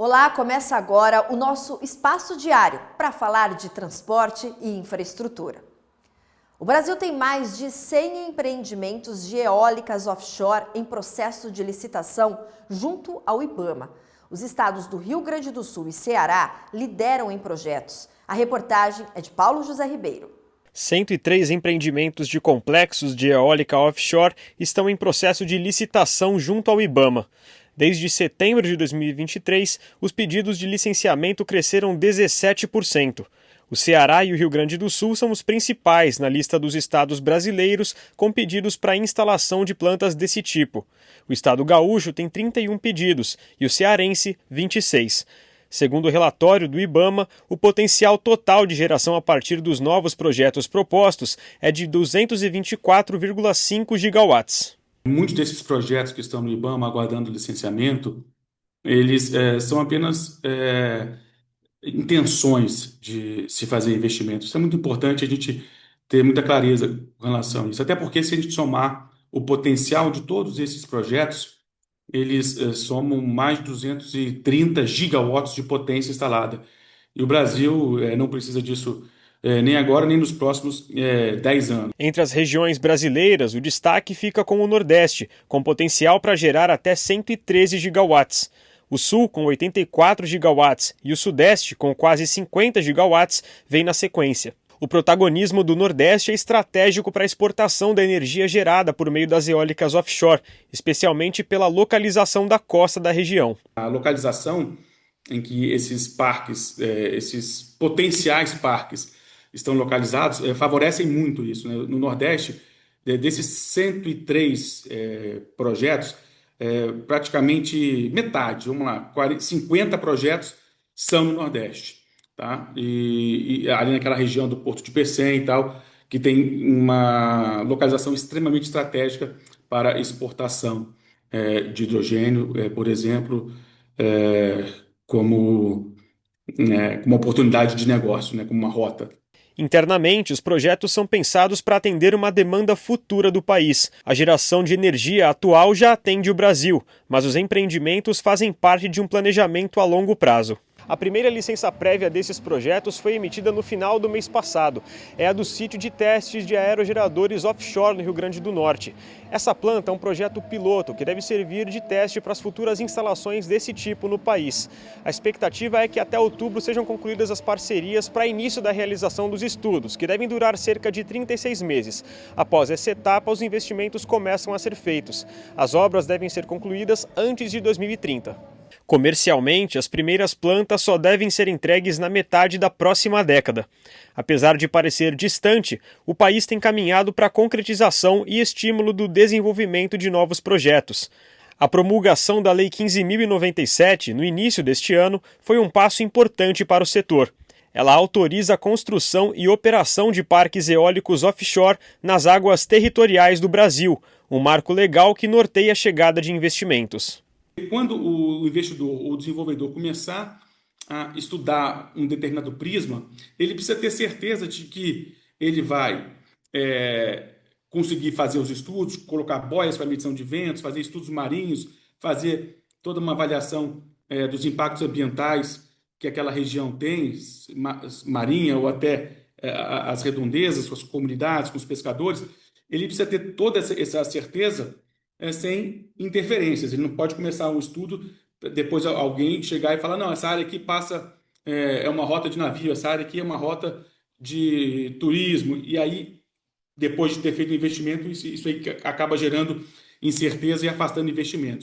Olá, começa agora o nosso espaço diário para falar de transporte e infraestrutura. O Brasil tem mais de 100 empreendimentos de eólicas offshore em processo de licitação junto ao IBAMA. Os estados do Rio Grande do Sul e Ceará lideram em projetos. A reportagem é de Paulo José Ribeiro. 103 empreendimentos de complexos de eólica offshore estão em processo de licitação junto ao IBAMA. Desde setembro de 2023, os pedidos de licenciamento cresceram 17%. O Ceará e o Rio Grande do Sul são os principais na lista dos estados brasileiros com pedidos para instalação de plantas desse tipo. O estado gaúcho tem 31 pedidos e o cearense 26. Segundo o relatório do IBAMA, o potencial total de geração a partir dos novos projetos propostos é de 224,5 gigawatts. Muitos desses projetos que estão no IBAMA aguardando licenciamento, eles são apenas intenções de se fazer investimentos. Isso é muito importante a gente ter muita clareza com relação a isso. Até porque, se a gente somar o potencial de todos esses projetos, eles somam mais de 230 gigawatts de potência instalada. E o Brasil não precisa disso nem agora, nem nos próximos 10 anos. Entre as regiões brasileiras, o destaque fica com o Nordeste, com potencial para gerar até 113 gigawatts. O Sul, com 84 gigawatts, e o Sudeste, com quase 50 gigawatts, vem na sequência. O protagonismo do Nordeste é estratégico para a exportação da energia gerada por meio das eólicas offshore, especialmente pela localização da costa da região. A localização em que esses parques, esses potenciais parques, estão localizados, favorecem muito isso, né? No Nordeste, desses 103 projetos, praticamente metade, vamos lá, 50 projetos são no Nordeste, tá? E ali naquela região do Porto de Pecém e tal, que tem uma localização extremamente estratégica para exportação de hidrogênio, por exemplo, como uma oportunidade de negócio, né, como uma rota. Internamente, os projetos são pensados para atender uma demanda futura do país. A geração de energia atual já atende o Brasil, mas os empreendimentos fazem parte de um planejamento a longo prazo. A primeira licença prévia desses projetos foi emitida no final do mês passado. É a do sítio de testes de aerogeradores offshore no Rio Grande do Norte. Essa planta é um projeto piloto que deve servir de teste para as futuras instalações desse tipo no país. A expectativa é que até outubro sejam concluídas as parcerias para início da realização dos estudos, que devem durar cerca de 36 meses. Após essa etapa, os investimentos começam a ser feitos. As obras devem ser concluídas antes de 2030. Comercialmente, as primeiras plantas só devem ser entregues na metade da próxima década. Apesar de parecer distante, o país tem caminhado para a concretização e estímulo do desenvolvimento de novos projetos. A promulgação da Lei 15.097, no início deste ano, foi um passo importante para o setor. Ela autoriza a construção e operação de parques eólicos offshore nas águas territoriais do Brasil, um marco legal que norteia a chegada de investimentos. Quando o investidor ou o desenvolvedor começar a estudar um determinado prisma, ele precisa ter certeza de que ele vai conseguir fazer os estudos, colocar boias para medição de ventos, fazer estudos marinhos, fazer toda uma avaliação dos impactos ambientais que aquela região tem, marinha ou até as redondezas, com as comunidades, com os pescadores. Ele precisa ter toda essa certeza sem interferências. Ele não pode começar um estudo, depois alguém chegar e falar, não, essa área aqui é uma rota de navio, essa área aqui é uma rota de turismo, e aí, depois de ter feito o investimento, isso aí acaba gerando incerteza e afastando investimentos.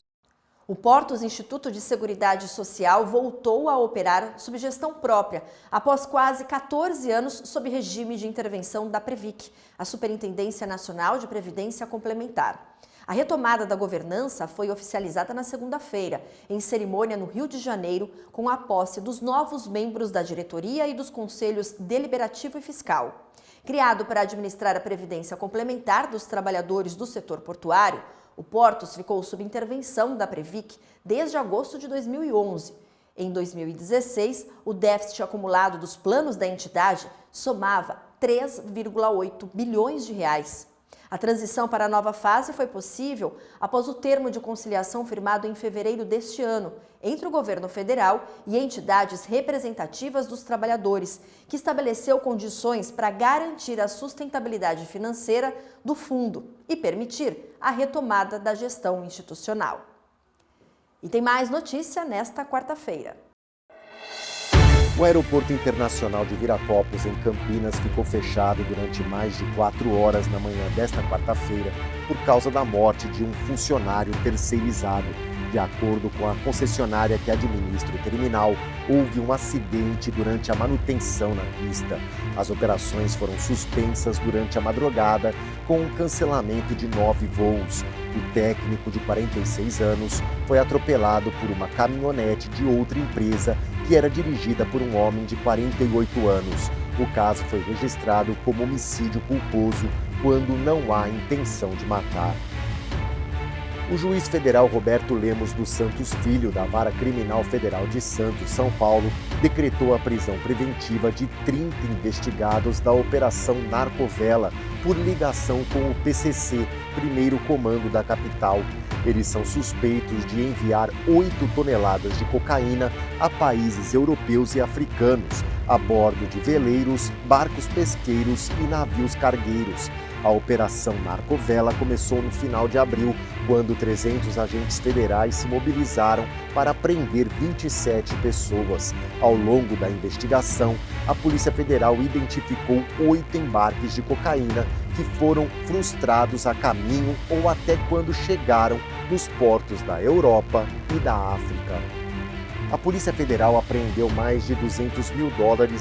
O Portos Instituto de Seguridade Social voltou a operar sob gestão própria, após quase 14 anos sob regime de intervenção da Previc, a Superintendência Nacional de Previdência Complementar. A retomada da governança foi oficializada na segunda-feira, em cerimônia no Rio de Janeiro, com a posse dos novos membros da diretoria e dos conselhos deliberativo e fiscal. Criado para administrar a previdência complementar dos trabalhadores do setor portuário, o Portos ficou sob intervenção da Previc desde agosto de 2011. Em 2016, o déficit acumulado dos planos da entidade somava 3,8 bilhões de reais. A transição para a nova fase foi possível após o termo de conciliação firmado em fevereiro deste ano entre o governo federal e entidades representativas dos trabalhadores, que estabeleceu condições para garantir a sustentabilidade financeira do fundo e permitir a retomada da gestão institucional. E tem mais notícia nesta quarta-feira. O Aeroporto Internacional de Viracopos, em Campinas, ficou fechado durante mais de 4 horas na manhã desta quarta-feira por causa da morte de um funcionário terceirizado. De acordo com a concessionária que administra o terminal, houve um acidente durante a manutenção na pista. As operações foram suspensas durante a madrugada, com um cancelamento de 9 voos. O técnico, de 46 anos, foi atropelado por uma caminhonete de outra empresa que era dirigida por um homem de 48 anos. O caso foi registrado como homicídio culposo quando não há intenção de matar. O juiz federal Roberto Lemos dos Santos Filho, da Vara Criminal Federal de Santos, São Paulo, decretou a prisão preventiva de 30 investigados da Operação Narcovela por ligação com o PCC, primeiro comando da capital. Eles são suspeitos de enviar 8 toneladas de cocaína a países europeus e africanos, a bordo de veleiros, barcos pesqueiros e navios cargueiros. A Operação Narcovela começou no final de abril, quando 300 agentes federais se mobilizaram para prender 27 pessoas. Ao longo da investigação, a Polícia Federal identificou 8 embarques de cocaína que foram frustrados a caminho ou até quando chegaram nos portos da Europa e da África. A Polícia Federal apreendeu mais de $200 mil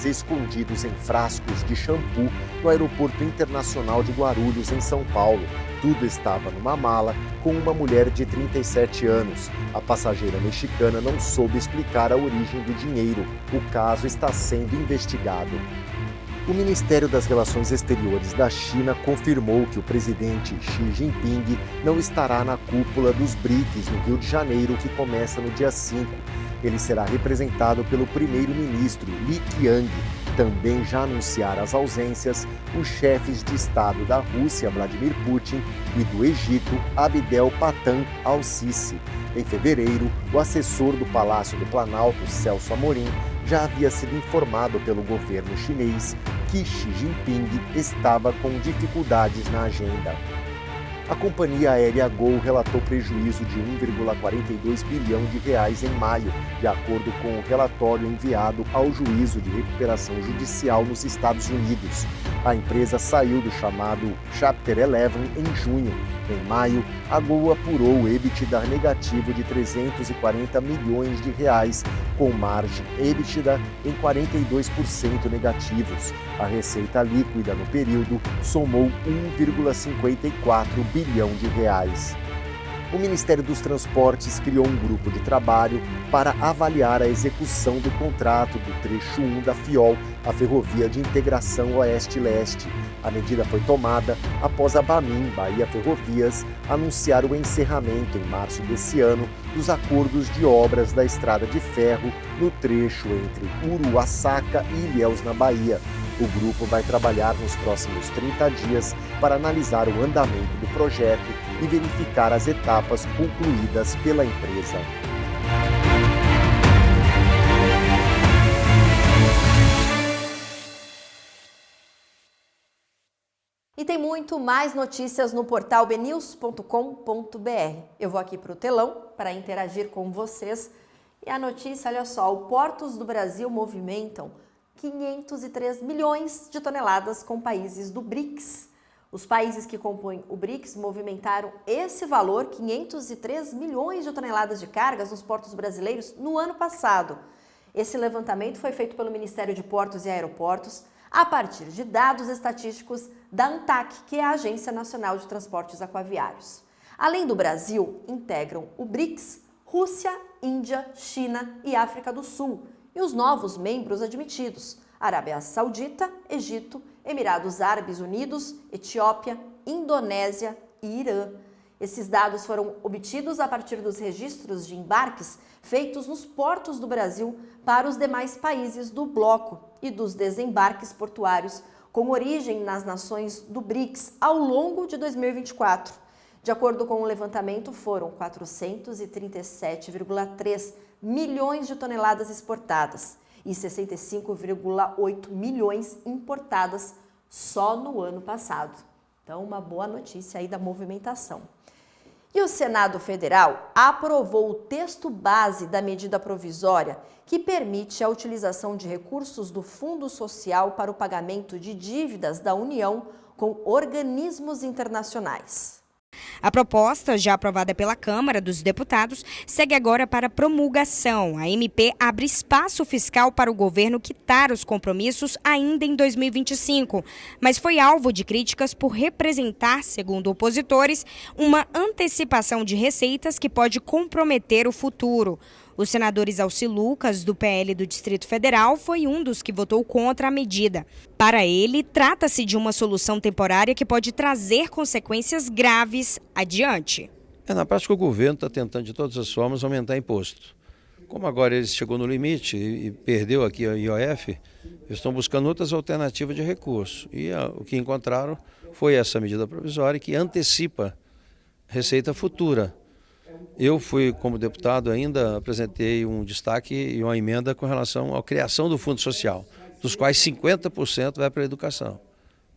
escondidos em frascos de shampoo no Aeroporto Internacional de Guarulhos, em São Paulo. Tudo estava numa mala com uma mulher de 37 anos. A passageira mexicana não soube explicar a origem do dinheiro. O caso está sendo investigado. O Ministério das Relações Exteriores da China confirmou que o presidente Xi Jinping não estará na cúpula dos BRICS no Rio de Janeiro, que começa no dia 5. Ele será representado pelo primeiro-ministro Li Qiang. Também já anunciaram as ausências os chefes de Estado da Rússia, Vladimir Putin, e do Egito, Abdel Fattah al-Sisi. Em fevereiro, o assessor do Palácio do Planalto, Celso Amorim, já havia sido informado pelo governo chinês que Xi Jinping estava com dificuldades na agenda. A companhia aérea Gol relatou prejuízo de R$1,42 bilhão em maio, de acordo com o relatório enviado ao Juízo de Recuperação Judicial nos Estados Unidos. A empresa saiu do chamado Chapter 11 em junho. Em maio, a Gol apurou o EBITDA negativo de R$340 milhões, com margem EBITDA em 42% negativos. A receita líquida no período somou R$1,54 bilhão. O Ministério dos Transportes criou um grupo de trabalho para avaliar a execução do contrato do trecho 1 da FIOL, a Ferrovia de Integração Oeste-Leste. A medida foi tomada após a Bamin, Bahia Ferrovias, anunciar o encerramento em março desse ano dos acordos de obras da estrada de ferro no trecho entre Uruaçaca e Ilhéus, na Bahia. O grupo vai trabalhar nos próximos 30 dias para analisar o andamento do projeto e verificar as etapas concluídas pela empresa. E tem muito mais notícias no portal bnews.com.br. Eu vou aqui para o telão para interagir com vocês. E a notícia, olha só, os portos do Brasil movimentam 503 milhões de toneladas com países do BRICS. Os países que compõem o BRICS movimentaram esse valor, 503 milhões de toneladas de cargas nos portos brasileiros no ano passado. Esse levantamento foi feito pelo Ministério de Portos e Aeroportos a partir de dados estatísticos da ANTAQ, que é a Agência Nacional de Transportes Aquaviários. Além do Brasil, integram o BRICS Rússia, Índia, China e África do Sul, e os novos membros admitidos: Arábia Saudita, Egito, Emirados Árabes Unidos, Etiópia, Indonésia e Irã. Esses dados foram obtidos a partir dos registros de embarques feitos nos portos do Brasil para os demais países do bloco e dos desembarques portuários com origem nas nações do BRICS ao longo de 2024. De acordo com o levantamento, foram 437,3 milhões de toneladas exportadas e 65,8 milhões importadas só no ano passado. Então, uma boa notícia aí da movimentação. E o Senado Federal aprovou o texto base da medida provisória que permite a utilização de recursos do Fundo Social para o pagamento de dívidas da União com organismos internacionais. A proposta, já aprovada pela Câmara dos Deputados, segue agora para promulgação. A MP abre espaço fiscal para o governo quitar os compromissos ainda em 2025, mas foi alvo de críticas por representar, segundo opositores, uma antecipação de receitas que pode comprometer o futuro. O senador Isalci Lucas, do PL do Distrito Federal, foi um dos que votou contra a medida. Para ele, trata-se de uma solução temporária que pode trazer consequências graves adiante. Na prática, o governo está tentando, de todas as formas, aumentar imposto. Como agora ele chegou no limite e perdeu aqui a IOF, eles estão buscando outras alternativas de recurso. E o que encontraram foi essa medida provisória que antecipa receita futura. Eu fui, como deputado, ainda apresentei um destaque e uma emenda com relação à criação do Fundo Social, dos quais 50% vai para a educação.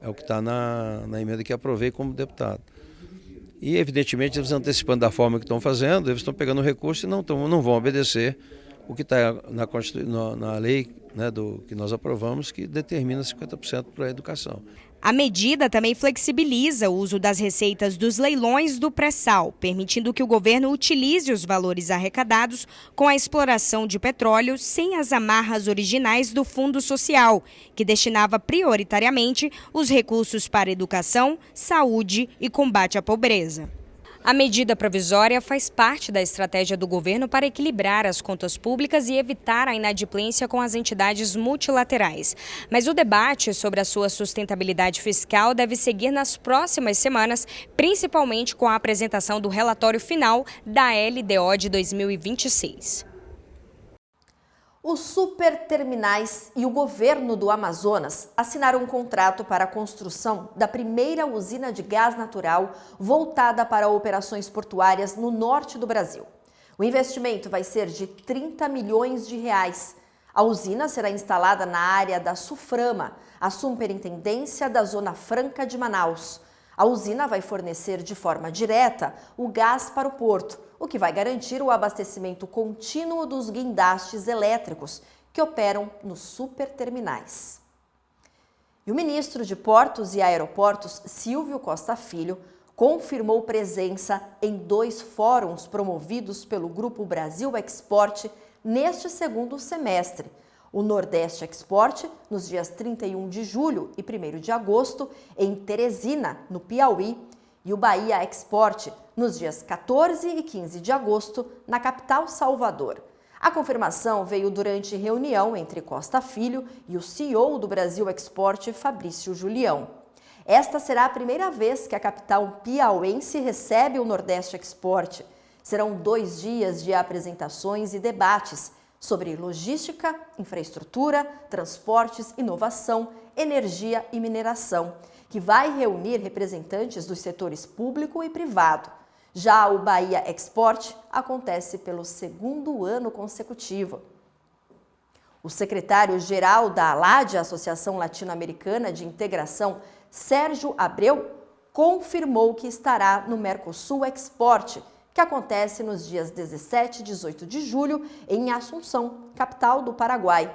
É o que está na emenda que aprovei como deputado. E, evidentemente, eles antecipando da forma que estão fazendo, eles estão pegando o recurso e não vão obedecer o que está na lei, né, que nós aprovamos, que determina 50% para a educação. A medida também flexibiliza o uso das receitas dos leilões do pré-sal, permitindo que o governo utilize os valores arrecadados com a exploração de petróleo sem as amarras originais do Fundo Social, que destinava prioritariamente os recursos para educação, saúde e combate à pobreza. A medida provisória faz parte da estratégia do governo para equilibrar as contas públicas e evitar a inadimplência com as entidades multilaterais. Mas o debate sobre a sua sustentabilidade fiscal deve seguir nas próximas semanas, principalmente com a apresentação do relatório final da LDO de 2026. Os superterminais e o governo do Amazonas assinaram um contrato para a construção da primeira usina de gás natural voltada para operações portuárias no norte do Brasil. O investimento vai ser de 30 milhões de reais. A usina será instalada na área da SUFRAMA, a Superintendência da Zona Franca de Manaus. A usina vai fornecer de forma direta o gás para o porto, o que vai garantir o abastecimento contínuo dos guindastes elétricos que operam nos superterminais. E o ministro de Portos e Aeroportos, Silvio Costa Filho, confirmou presença em 2 fóruns promovidos pelo Grupo Brasil Export neste segundo semestre. O Nordeste Export, nos dias 31 de julho e 1º de agosto, em Teresina, no Piauí, e o Bahia Export, nos dias 14 e 15 de agosto, na capital Salvador. A confirmação veio durante reunião entre Costa Filho e o CEO do Brasil Export, Fabrício Julião. Esta será a primeira vez que a capital piauense recebe o Nordeste Export. Serão 2 dias de apresentações e debates sobre logística, infraestrutura, transportes, inovação, energia e mineração, que vai reunir representantes dos setores público e privado. Já o Bahia Export acontece pelo 2º ano consecutivo. O secretário-geral da ALAD, Associação Latino-Americana de Integração, Sérgio Abreu, confirmou que estará no Mercosul Export, que acontece nos dias 17 e 18 de julho em Assunção, capital do Paraguai.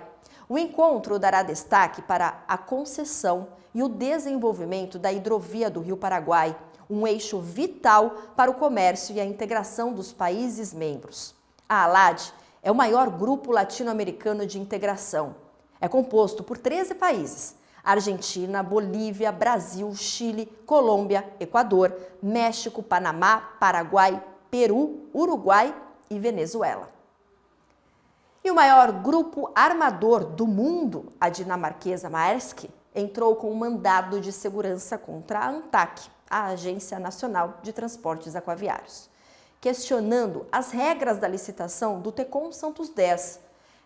O encontro dará destaque para a concessão e o desenvolvimento da hidrovia do Rio Paraguai, um eixo vital para o comércio e a integração dos países membros. A ALAD é o maior grupo latino-americano de integração. É composto por 13 países: Argentina, Bolívia, Brasil, Chile, Colômbia, Equador, México, Panamá, Paraguai, Peru, Uruguai e Venezuela. E o maior grupo armador do mundo, a dinamarquesa Maersk, entrou com um mandado de segurança contra a ANTAQ, a Agência Nacional de Transportes Aquaviários, questionando as regras da licitação do Tecon Santos 10.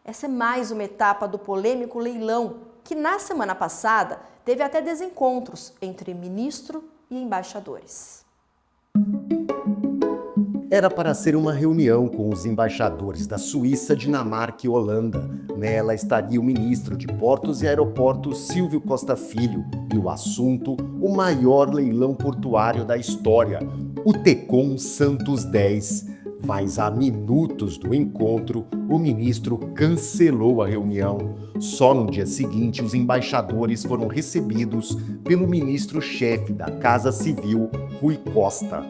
Essa é mais uma etapa do polêmico leilão que na semana passada teve até desencontros entre ministro e embaixadores. Era para ser uma reunião com os embaixadores da Suíça, Dinamarca e Holanda. Nela estaria o ministro de Portos e Aeroportos, Silvio Costa Filho, e o assunto, o maior leilão portuário da história, o Tecon Santos 10. Mas a minutos do encontro, o ministro cancelou a reunião. Só no dia seguinte, os embaixadores foram recebidos pelo ministro-chefe da Casa Civil, Rui Costa.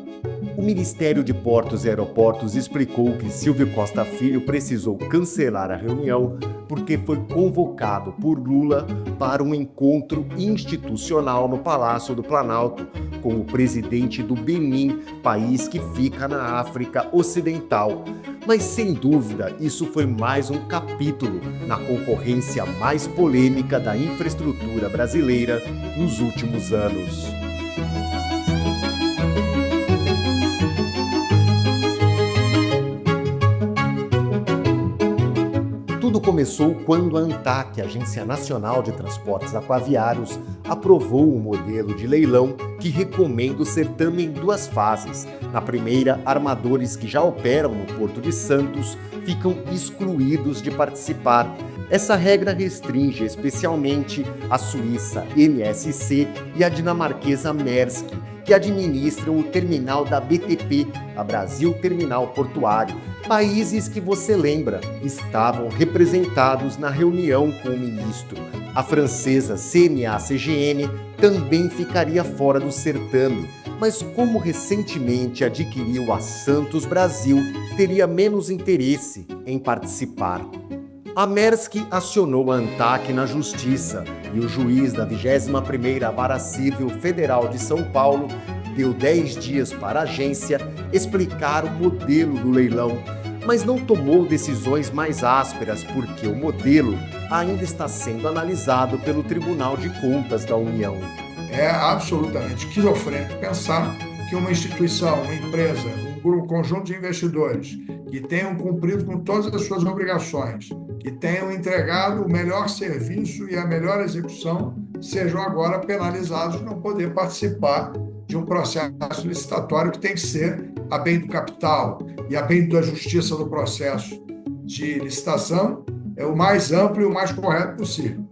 O Ministério de Portos e Aeroportos explicou que Silvio Costa Filho precisou cancelar a reunião porque foi convocado por Lula para um encontro institucional no Palácio do Planalto com o presidente do Benin, país que fica na África Ocidental. Mas, sem dúvida, isso foi mais um capítulo na concorrência mais polêmica da infraestrutura brasileira nos últimos anos. Tudo começou quando a ANTAQ, Agência Nacional de Transportes Aquaviários, aprovou um modelo de leilão que recomenda o certame em 2 fases. Na primeira, armadores que já operam no Porto de Santos ficam excluídos de participar. Essa regra restringe especialmente a suíça MSC e a dinamarquesa Maersk, que administram o terminal da BTP, a Brasil Terminal Portuário. Países que você lembra estavam representados na reunião com o ministro. A francesa CMA-CGM também ficaria fora do certame, mas como recentemente adquiriu a Santos Brasil, teria menos interesse em participar. A Maersk acionou a ANTAQ na Justiça e o juiz da 21ª Vara Civil Federal de São Paulo deu 10 dias para a agência explicar o modelo do leilão, mas não tomou decisões mais ásperas porque o modelo ainda está sendo analisado pelo Tribunal de Contas da União. É absolutamente esquizofrênico pensar que uma instituição, uma empresa, um conjunto de investidores que tenham cumprido com todas as suas obrigações, que tenham entregado o melhor serviço e a melhor execução, sejam agora penalizados de não poder participar de um processo licitatório que tem que ser a bem do capital e a bem da justiça do processo de licitação, é o mais amplo e o mais correto possível.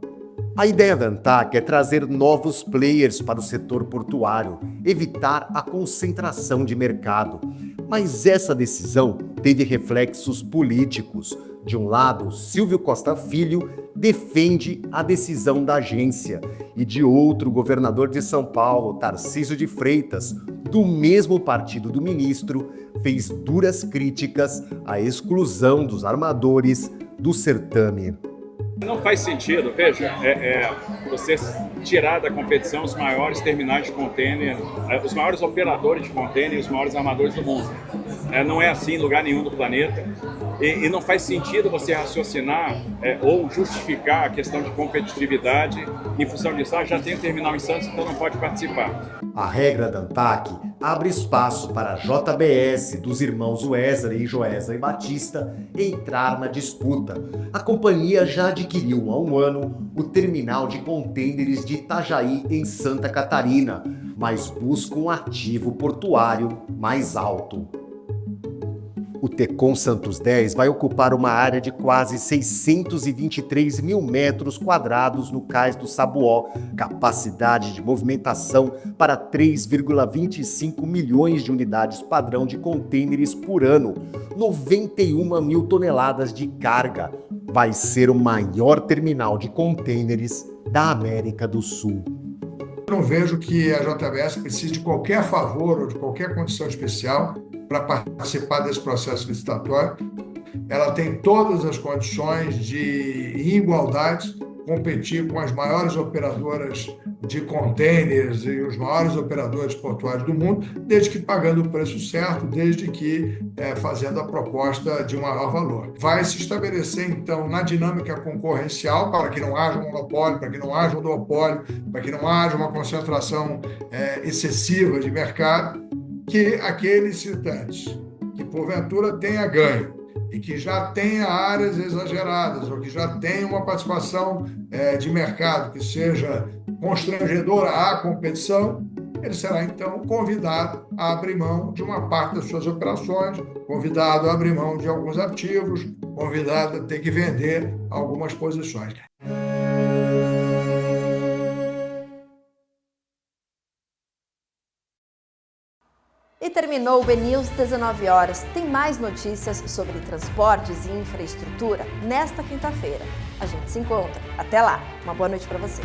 A ideia da ANTAQ é trazer novos players para o setor portuário, evitar a concentração de mercado. Mas essa decisão teve reflexos políticos. De um lado, Silvio Costa Filho defende a decisão da agência e de outro, o governador de São Paulo, Tarcísio de Freitas, do mesmo partido do ministro, fez duras críticas à exclusão dos armadores do certame. Não faz sentido, veja, você tirar da competição os maiores terminais de contêiner, os maiores operadores de contêiner e os maiores armadores do mundo. Não é assim em lugar nenhum do planeta. E não faz sentido você raciocinar ou justificar a questão de competitividade em função disso. Já tem um terminal em Santos, então não pode participar. A regra da ANTAQ abre espaço para a JBS dos irmãos Wesley, Joesa e Batista entrar na disputa. A companhia já adquiriu há um ano o terminal de contêineres de Itajaí, em Santa Catarina, mas busca um ativo portuário mais alto. O Tecon Santos 10 vai ocupar uma área de quase 623 mil metros quadrados no cais do Sabuó, capacidade de movimentação para 3,25 milhões de unidades padrão de contêineres por ano, 91 mil toneladas de carga. Vai ser o maior terminal de contêineres da América do Sul. Não vejo que a JBS precise de qualquer favor ou de qualquer condição especial para participar desse processo licitatório. Ela tem todas as condições de, em igualdade, competir com as maiores operadoras de contêineres e os maiores operadores portuários do mundo, desde que pagando o preço certo, desde que fazendo a proposta de maior valor. Vai se estabelecer, então, na dinâmica concorrencial, para que não haja um monopólio, para que não haja um duopólio, para que não haja uma concentração excessiva de mercado, que aqueles licitantes que, porventura, tenha ganho e que já tenha áreas exageradas ou que já tenha uma participação de mercado que seja constrangedora à competição, ele será então convidado a abrir mão de uma parte das suas operações, convidado a abrir mão de alguns ativos, convidado a ter que vender algumas posições. E terminou o BNews 19 horas. Tem mais notícias sobre transportes e infraestrutura nesta quinta-feira. A gente se encontra. Até lá. Uma boa noite para você.